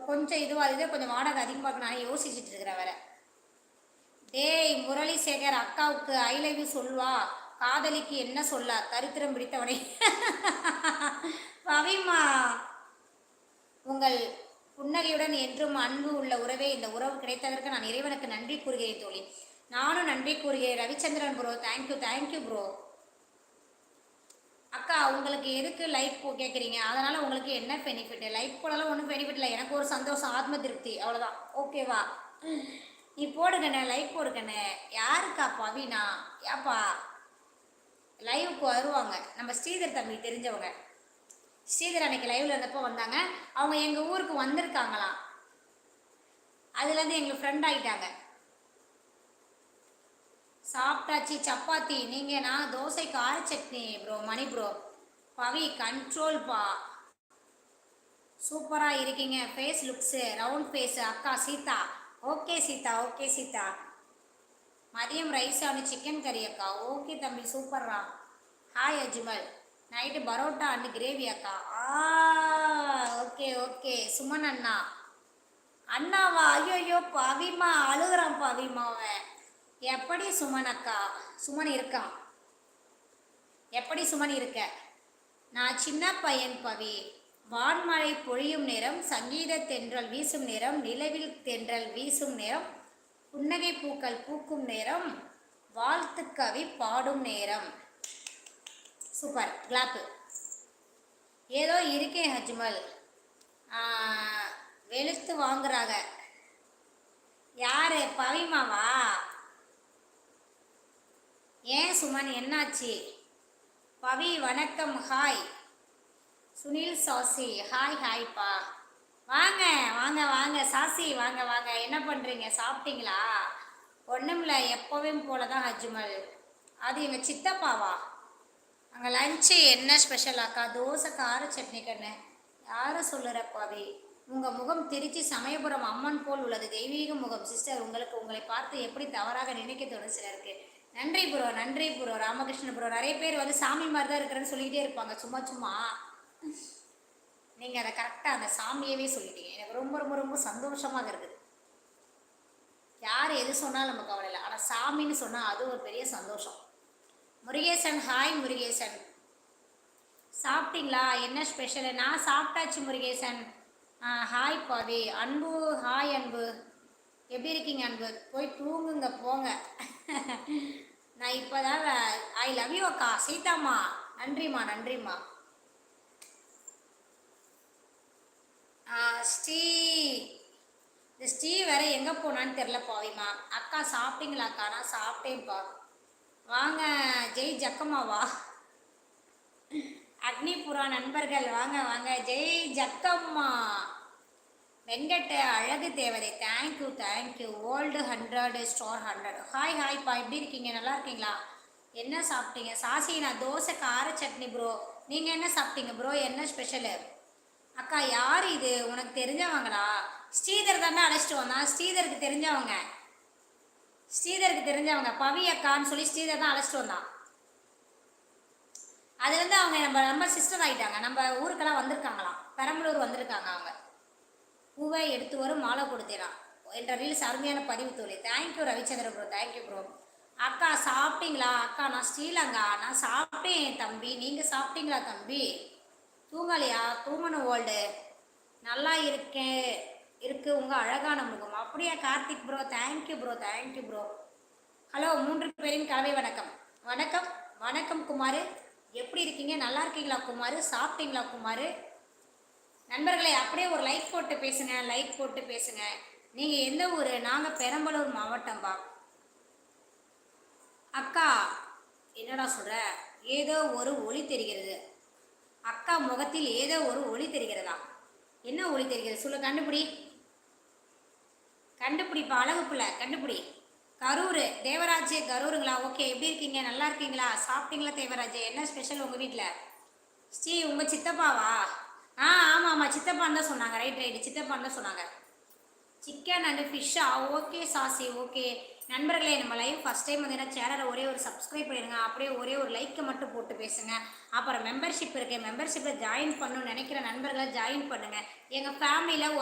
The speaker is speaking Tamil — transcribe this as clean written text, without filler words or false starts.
கொஞ்சம் இதுவாக இதே கொஞ்சம் வாடகை அதிகமாக நான் யோசிச்சுட்டு இருக்கிறேன் வேற. டேய் முரளி சேகர், அக்காவுக்கு ஐ லவ் யூ சொல்வா, காதலிக்கு என்ன சொல்ல, தரித்திரம் பிடித்தவனை. பவிமா, உங்கள் புன்னகையுடன் என்றும் அன்பு உள்ள உறவே இந்த உறவு கிடைத்ததற்கு நான் இறைவனுக்கு நன்றி கூறுகிறேன் தோழி. நானும் நன்றி கூறுகிறேன். Ravichandran bro, thank you thank you bro. அக்கா உங்களுக்கு எதுக்கு லைக் கேட்குறீங்க, அதனால் உங்களுக்கு என்ன பெனிஃபிட்? லைக் போடலாம் ஒன்றும் பெனிஃபிட் இல்லை, எனக்கு ஒரு சந்தோஷம், ஆத்ம திருப்தி, அவ்வளோதான். ஓகேவா? நீ போடுங்கண்ணே, லைக் போடுங்கண்ணே. யாருக்கா பவினா? ஏப்பா லைவுக்கு வருவாங்க நம்ம ஸ்ரீதர் தம்பி தெரிஞ்சவங்க. ஸ்ரீதர் அன்னைக்கு லைவ்ல இருந்தப்போ வந்தாங்க. அவங்க எங்கள் ஊருக்கு வந்திருக்காங்களாம். அதுலேருந்து எங்களுக்கு ஃப்ரெண்ட் ஆகிட்டாங்க. சாப்பிட்டாச்சு சப்பாத்தி. நீங்கள்? நான் தோசை கார chutney bro. Mani bro. Pavi control பா, சூப்பராக இருக்கீங்க. Face looks round face. அக்கா சீதா. Okay Sita, okay Sita. மதியம் ரைஸ் அண்ட் சிக்கன் கறி அக்கா. ஓகே தம்பி, சூப்பர்ரா. Hi Ajmal. Night parotta and gravy அக்கா. Okay okay. சுமன் அண்ணா. அண்ணாவா? ஐயோ பவிமா அழுகுறான் பவிமாவன். எப்படி சுமன் அக்கா? சுமன் இருக்கான். எப்படி சுமன் இருக்க? நான் சின்ன பையன் பவி. வான்மழை பொழியும் நேரம், சங்கீத தென்றல் வீசும் நேரம், நிலவில் தென்றல் வீசும் நேரம், புன்னகை பூக்கள் பூக்கும் நேரம், வாழ்த்து கவி பாடும் நேரம். Super, clap. ஏதோ இருக்கேன் அஜ்மல். வெளுத்து வாங்குறாங்க. யாரு? பவிமாவா? ஏன் சுமன் என்னாச்சு? பவி வணக்கம். Hi Sunil sassy. ஹாய் ஹாய்ப்பா. வாங்க வாங்க வாங்க சாசி, வாங்க வாங்க. என்ன பண்ணுறீங்க? சாப்பிட்டீங்களா? ஒன்றும் இல்லை, எப்போவும் போல தான் அஜ்மல். அது எங்கள் சித்தப்பாவா? அங்கே லஞ்சு என்ன ஸ்பெஷல் அக்கா? தோசை கார சட்னி கண்ணு. யாரும் சொல்லுற பவி? உங்கள் முகம் திருச்சி சமயபுரம் அம்மன் போல் உள்ளது. தெய்வீக முகம் சிஸ்டர். உங்களை பார்த்து எப்படி தவறாக நினைக்க தோணும் சிலருக்கு. நன்றி ப்ரோ, நன்றி ப்ரோ. ராமகிருஷ்ண ப்ரோ. நிறைய பேர் வந்து சாமி மாதிரி தான் இருக்கிறேன்னு சொல்லிக்கிட்டே இருப்பாங்க சும்மா சும்மா. நீங்கள் அதை கரெக்டாக அந்த சாமியவே சொல்லிட்டீங்க. எனக்கு ரொம்ப ரொம்ப ரொம்ப சந்தோஷமாக இருக்குது. யார் எது சொன்னாலும் நமக்கு கவலை இல்லை, ஆனால் சாமின்னு சொன்னால் அது ஒரு பெரிய சந்தோஷம். முருகேசன். ஹாய் முருகேசன். சாப்பிட்டீங்களா? என்ன ஸ்பெஷலு? நான் சாப்பிட்டாச்சு முருகேசன். ஹாய் பவி. அன்பு. ஹாய் அன்பு, எப்படி இருக்கீங்க அன்பு? போய் தூங்குங்க போங்க. நான் இப்போ தான் ஐ லவ் யூ அக்கா. சீதாம்மா நன்றிம்மா, நன்றிம்மா. ஸ்ரீ, இந்த ஸ்ரீ வேற எங்கே போனான்னு தெரில பாவிமா. அக்கா சாப்பிட்டீங்களாக்கா? நான் சாப்பிட்டேன்ப்பா. வாங்க ஜெய் ஜக்கம்மாவா. அக்னிபுரா நண்பர்கள் வாங்க வாங்க. ஜெய் ஜக்கம்மா. வெங்கட் அழகு தேவதை. Thank you thank you. Old 100 star 100. Hi ஹாய்ப்பா, எப்படி இருக்கீங்க? நல்லா இருக்கீங்களா? என்ன சாப்பிட்டீங்க? சாசி, நான் தோசை கார சட்னி ப்ரோ. நீங்கள் என்ன சாப்பிட்டீங்க ப்ரோ? என்ன ஸ்பெஷலு? அக்கா யார் இது? உனக்கு தெரிஞ்சவங்களா? ஸ்ரீதர் தானே அழைச்சிட்டு வந்தான். ஸ்ரீதருக்கு தெரிஞ்சவங்க. ஸ்ரீதருக்கு தெரிஞ்சவங்க பவி அக்கான்னு சொல்லி ஸ்ரீதர் தான் அழைச்சிட்டு வந்தான். அதுலேருந்து அவங்க நம்ம சிஸ்டர் ஆகிட்டாங்க. நம்ம ஊருக்கெல்லாம் வந்திருக்காங்களாம். பெரம்பலூர் வந்திருக்காங்க. அவங்க பூவை எடுத்து வரும் மாலை கொடுத்தேலாம் என்ற ரீல்ஸ் அருமையான பதிவு தோழி. Thank you Ravichandra bro, thank you bro. அக்கா சாப்பிட்டீங்களா? அக்கா நான் ஸ்ரீலங்கா. நான் சாப்பிட்டேன் தம்பி. நீங்கள் சாப்பிட்டீங்களா தம்பி? தூங்கலையா? தூங்கணும் ஓல்டு. நல்லா இருக்கு உங்கள் அழகான முகம். அப்படியா Karthik bro? Thank you bro, thank you bro. Hello 3 பேரின் கலவை வணக்கம். வணக்கம் வணக்கம் குமார். எப்படி இருக்கீங்க? நல்லா இருக்கீங்களா குமார்? சாப்பிட்டீங்களா குமார்? நண்பர்களே அப்படியே ஒரு லைக் போட்டு பேசுங்க, லைக் போட்டு பேசுங்க. நீங்கள் எந்த ஊர்? நாங்கள் பெரம்பலூர் மாவட்டம்பா. அக்கா என்னடா சொல்கிற? ஏதோ ஒரு ஒளி தெரிகிறது. அக்கா முகத்தில் ஏதோ ஒரு ஒளி தெரிகிறதா? என்ன ஒளி தெரிகிறது சொல்லு. கண்டுபிடிப்பா அழகு பிள்ளை, கண்டுபிடி. கரூர் தேவராஜ். கரூருங்களா? ஓகே. எப்படி இருக்கீங்க? நல்லா இருக்கீங்களா? சாப்பிட்டீங்களா தேவராஜ்? என்ன ஸ்பெஷல் உங்கள் வீட்டில்? ஸ்ரீ உங்கள் சித்தப்பாவா? ஆமாம் ஆமாம், சித்தப்பான்னு தான் சொன்னாங்க. ரைட் சித்தப்பான்னு தான் சொன்னாங்க. சிக்கன் அண்டு ஃபிஷ்ஷா? Okay Sasi, okay. நண்பர்களே, நம்ம லைவ் ஃபஸ்ட் டைம் வந்து சேனலை ஒரே ஒரு சப்ஸ்கிரைப் பண்ணிடுங்க. அப்படியே ஒரே ஒரு லைக்கை மட்டும் போட்டு பேசுங்க. அப்புறம் மெம்பர்ஷிப் இருக்குது, மெம்பர்ஷிப்பில் ஜாயின் பண்ணணும்னு நினைக்கிற நண்பர்களை ஜாயின் பண்ணுங்கள். எங்கள் ஃபேமிலியில்